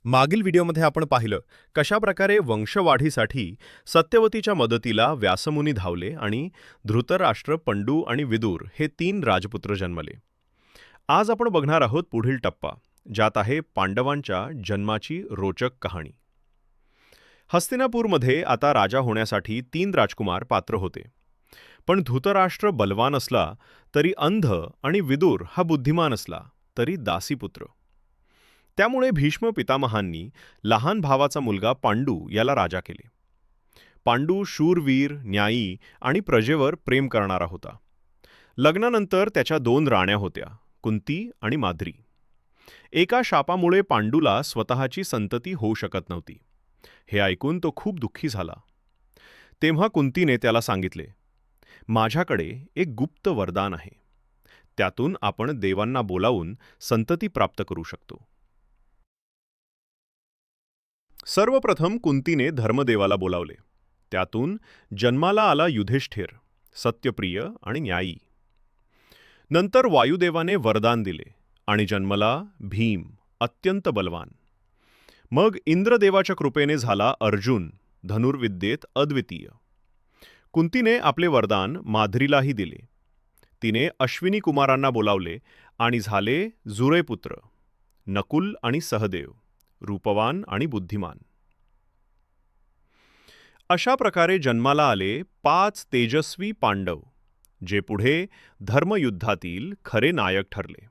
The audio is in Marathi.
मागील व्हिडिओमध्ये आपण पाहिलं कशा प्रकारे वंशवाढीसाठी सत्यवतीच्या मदतीला व्यासमुनी धावले आणि धृतराष्ट्र, पंडू आणि विदुर हे 3 राजपुत्र जन्मले. आज आपण बघणार आहोत पुढील टप्पा, ज्यात आहे पांडवांच्या जन्माची रोचक कहाणी. हस्तिनापूरमध्ये आता राजा होण्यासाठी 3 राजकुमार पात्र होते. पण धृतराष्ट्र बलवान असला तरी अंध आणि विदुर हा बुद्धिमान असला तरी दासीपुत्र. त्यामुळे भीष्म पितामहांनी लहान भावाचा मुलगा पांडू याला राजा केले. पांडू शूरवीर, न्यायी आणि प्रजेवर प्रेम करणारा होता. लग्नानंतर त्याच्या 2 राण्या होत्या, कुंती आणि माद्री. एका शापामुळे पांडूला स्वतःची संतती होऊ शकत नव्हती. हे ऐकून तो खूप दुःखी झाला. तेव्हा कुंतीने त्याला सांगितले, माझ्याकडे एक गुप्त वरदान आहे. त्यातून आपण देवांना बोलावून संतती प्राप्त करू शकतो. सर्वप्रथम कुंतीने धर्मदेवाला बोलावले. त्यातून जन्माला आला युधिष्ठिर, सत्यप्रिय आणि न्यायी. नंतर वायुदेवाने वरदान दिले आणि जन्मला भीम, अत्यंत बलवान. मग इंद्रदेवाच्या कृपेने झाला अर्जुन, धनुर्विद्येत अद्वितीय. कुंतीने आपले वरदान माद्रीलाही दिले. तिने अश्विनी कुमारांना बोलावले आणि झाले जुरेपुत्र, नकुल आणि सहदेव, रूपवान आणि बुद्धिमान. अशा प्रकारे जन्माला आले 5 तेजस्वी पांडव, जे पुढे धर्मयुद्धातील खरे नायक ठरले.